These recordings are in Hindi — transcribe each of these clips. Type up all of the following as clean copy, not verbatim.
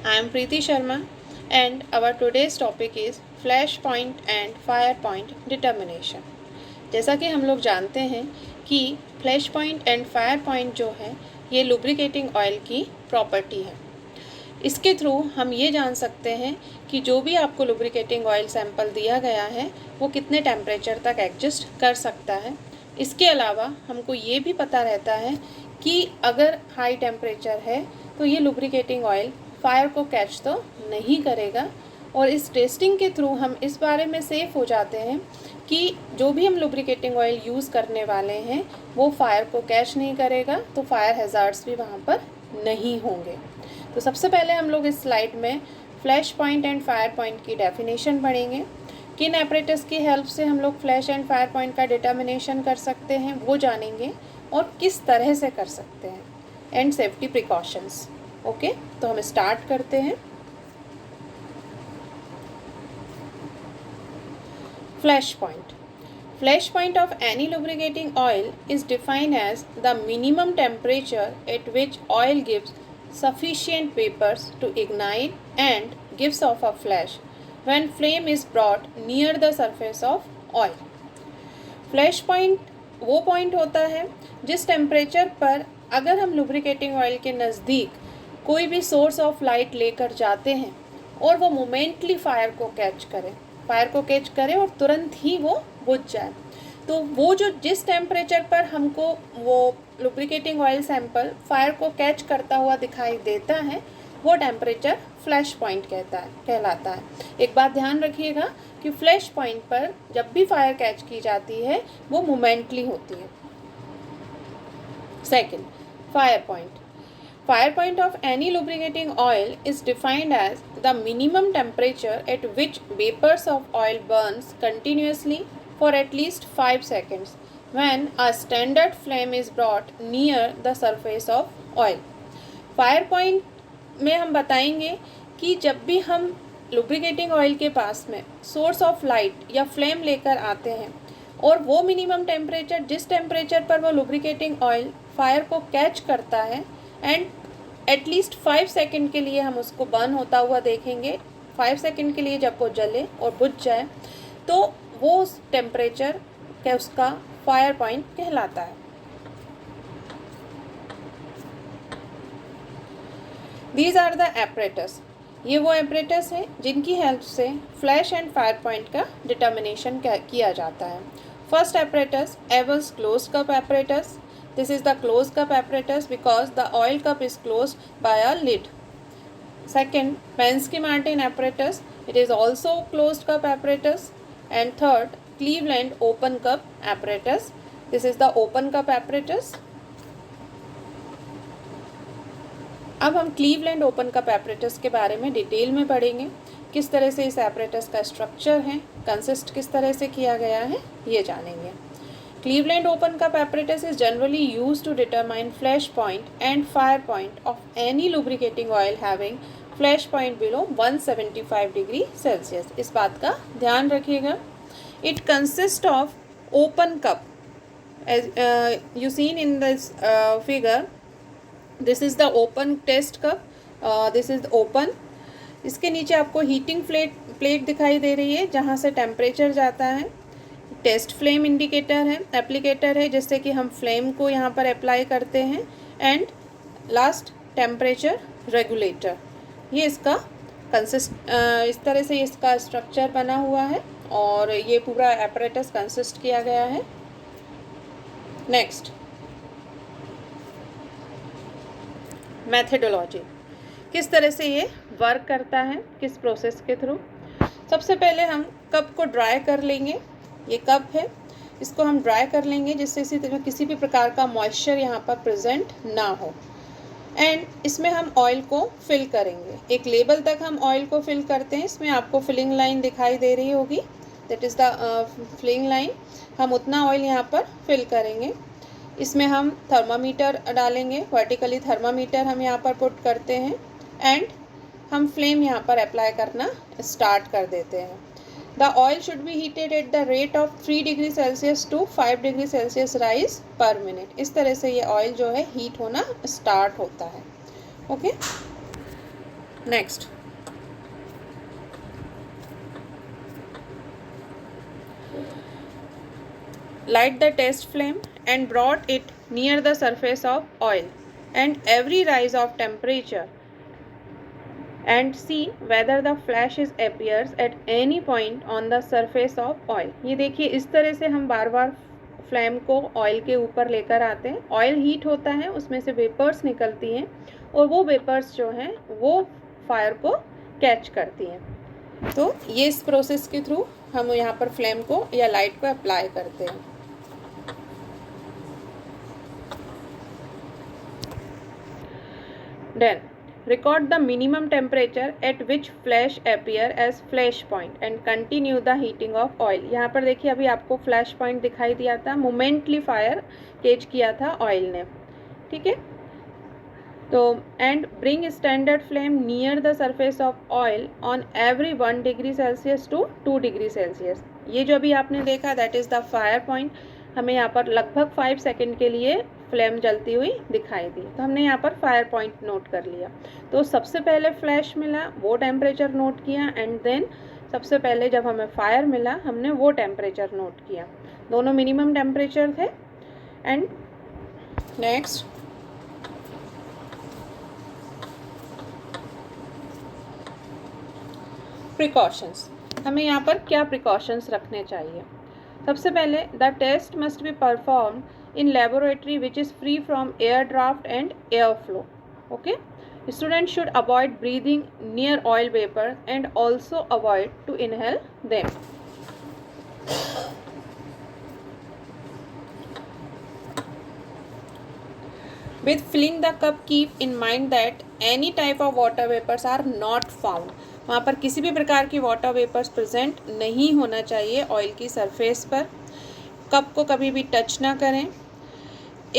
I am Preeti Sharma and our today's topic is flash point and fire point determination. जैसा कि हम लोग जानते हैं कि flash point and fire point जो है ये लुब्रिकेटिंग ऑयल की प्रॉपर्टी है। इसके थ्रू हम ये जान सकते हैं कि जो भी आपको लुब्रिकेटिंग ऑयल सैंपल दिया गया है वो कितने टेम्परेचर तक एडजस्ट कर सकता है। इसके अलावा हमको ये भी पता रहता है कि अगर हाई टेम्परेचर है तो ये लुब्रिकेटिंग ऑयल फायर को कैच तो नहीं करेगा, और इस टेस्टिंग के थ्रू हम इस बारे में सेफ हो जाते हैं कि जो भी हम लुब्रिकेटिंग ऑयल यूज़ करने वाले हैं वो फायर को कैच नहीं करेगा, तो फायर हैज़ार्ड्स भी वहाँ पर नहीं होंगे। तो सबसे पहले हम लोग इस स्लाइड में flash point and fire point की डेफिनेशन पढ़ेंगे। किन एपरेटस की हेल्प से हम लोग फ्लैश एंड फायर पॉइंट का डिटर्मिनेशन कर सकते हैं वो जानेंगे, और किस तरह से कर सकते हैं, एंड सेफ्टी प्रिकॉशंस। ओके, तो हम स्टार्ट करते हैं। Flash point of any lubricating oil is defined as the minimum temperature at which oil gives sufficient vapors to ignite and gives off a flash when flame is brought near the surface of oil. Flash point वो पॉइंट होता है जिस टेम्परेचर पर अगर हम लुब्रिकेटिंग ऑयल के नज़दीक कोई भी सोर्स ऑफ लाइट लेकर जाते हैं और वो मोमेंटली फायर को कैच करे और तुरंत ही वो बुझ जाए, तो वो जो जिस टेम्परेचर पर हमको वो लुब्रिकेटिंग ऑयल सैंपल फायर को कैच करता हुआ दिखाई देता है वो टेम्परेचर फ्लैश पॉइंट कहलाता है। एक बात ध्यान रखिएगा कि फ्लैश पॉइंट पर जब भी फायर कैच की जाती है वो मोमेंटली होती है। Second, fire point of any lubricating oil is defined as the minimum temperature at which vapors of oil burns continuously for at least 5 seconds when a standard flame is brought near the surface of oil. Fire point में हम बताएंगे कि जब भी हम लुब्रिकेटिंग ऑयल के पास में सोर्स ऑफ लाइट या फ्लेम लेकर आते हैं और वो मिनिमम टेम्परेचर जिस टेम्परेचर पर वो लुब्रिकेटिंग ऑयल फायर को कैच करता है एंड एटलीस्ट 5 सेकेंड के लिए हम उसको बर्न होता हुआ देखेंगे। 5 सेकेंड के लिए जब वो जले और बुझ जाए तो वो उस टेम्परेचर का उसका फायर पॉइंट कहलाता है। दीज आर द एपरेटस, ये वो एपरेटस हैं जिनकी हेल्प से फ्लैश एंड फायर पॉइंट का डिटर्मिनेशन किया जाता है। First apparatus, evils close cup apparatus. This is the closed cup apparatus because the oil cup is closed by a lid. Second, Penske-Martin apparatus. It is also closed cup apparatus. And third, Cleveland open cup apparatus. This is the open cup apparatus. अब हम क्लीवलैंड ओपन कप एपरेटस के बारे में डिटेल में पढ़ेंगे। किस तरह से इस एपरेटस का स्ट्रक्चर है, कंसिस्ट किस तरह से किया गया है, ये जानेंगे। Cleveland open cup apparatus is generally used to determine flash point and fire point of any lubricating oil having flash point below 175 degree Celsius. इस बात का ध्यान रखिएगा। It consists of open cup. As you seen in this figure, this is the open test cup. This is open. इसके नीचे आपको हीटिंग प्लेट दिखाई दे रही है जहाँ से टेम्परेचर जाता है। टेस्ट फ्लेम इंडिकेटर है, एप्लीकेटर है जिससे कि हम फ्लेम को यहाँ पर अप्लाई करते हैं, एंड लास्ट टेम्परेचर रेगुलेटर। ये इसका इस तरह से इसका स्ट्रक्चर बना हुआ है और ये पूरा एपरेटस कंसिस्ट किया गया है। नेक्स्ट, मेथडोलॉजी, किस तरह से ये वर्क करता है, किस प्रोसेस के थ्रू। सबसे पहले हम कप को ड्राई कर लेंगे। ये कप है, इसको हम ड्राई कर लेंगे जिससे किसी भी प्रकार का मॉइस्चर यहाँ पर प्रेजेंट ना हो, एंड इसमें हम ऑयल को फिल करेंगे। एक लेवल तक हम ऑयल को फिल करते हैं। इसमें आपको फिलिंग लाइन दिखाई दे रही होगी, that is the filling line. हम उतना ऑयल यहाँ पर फिल करेंगे। इसमें हम थर्मामीटर डालेंगे, वर्टिकली थर्मामीटर हम यहाँ पर पुट करते हैं, एंड हम फ्लेम यहाँ पर अप्लाई करना स्टार्ट कर देते हैं। The oil should be heated at the rate of 3 degree Celsius to 5 degree Celsius rise per minute. इस तरह से ये ऑयल जो है हीट होना स्टार्ट होता है। Okay, Next, light the test flame and brought it near the surface of oil and every rise of temperature and see whether the flash is appears at any point on the surface of oil. ये देखिए इस तरह से हम बार बार फ्लेम को ऑयल के ऊपर लेकर आते हैं. ऑयल हीट होता है, उसमें से वेपर्स निकलती हैं और वो वेपर्स जो हैं वो फायर को कैच करती हैं. तो ये इस प्रोसेस के थ्रू हम यहाँ पर फ्लेम को या लाइट को अप्लाई करते हैं. Then record the minimum temperature at which flash appear as flash point and continue the heating of oil. यहाँ पर देखिए अभी आपको फ्लैश पॉइंट दिखाई दिया था, मोमेंटली फायर केज किया था ऑयल ने. ठीक है, तो and bring standard flame near the surface of oil on every 1 degree Celsius to 2 degree Celsius. ये जो अभी आपने देखा that is the fire point. हमें यहाँ पर लगभग 5 सेकेंड के लिए फ्लेम जलती हुई दिखाई दी, तो हमने यहाँ पर फायर पॉइंट नोट कर लिया. तो सबसे पहले फ्लैश मिला वो टेम्परेचर नोट किया एंड देन सबसे पहले जब हमें फायर मिला हमने वो टेम्परेचर नोट किया. दोनों मिनिमम टेम्परेचर थे. And next, precautions. हमें यहाँ पर क्या प्रिकॉशंस रखने चाहिए. सबसे पहले the test must be perform in laboratory which is free from air draft and air flow. Okay, students should avoid breathing near oil vapor and also avoid to inhale them. With filling the cup, keep in mind that any type of water vapors are not found. वहाँ पर किसी भी प्रकार की वाटर वेपर्स प्रेजेंट नहीं होना चाहिए ऑयल की सरफेस पर. कप को कभी भी टच ना करें.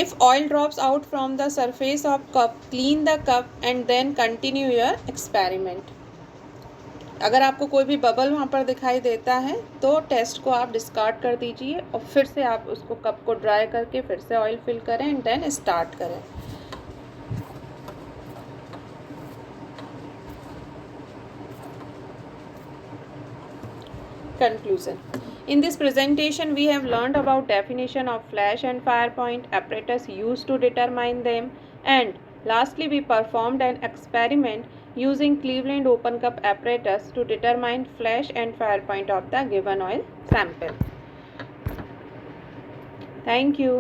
If oil drops out from the surface of cup, clean the cup and then continue your experiment. अगर आपको कोई भी बबल वहाँ पर दिखाई देता है तो टेस्ट को आप डिस्कार्ड कर दीजिए और फिर से आप उसको कप को ड्राई करके फिर से ऑयल फिल करें एंड देन स्टार्ट करें. Conclusion. In this presentation, we have learned about definition of flash and fire point, apparatus used to determine them, and lastly, we performed an experiment using Cleveland open cup apparatus to determine flash and fire point of the given oil sample. Thank you.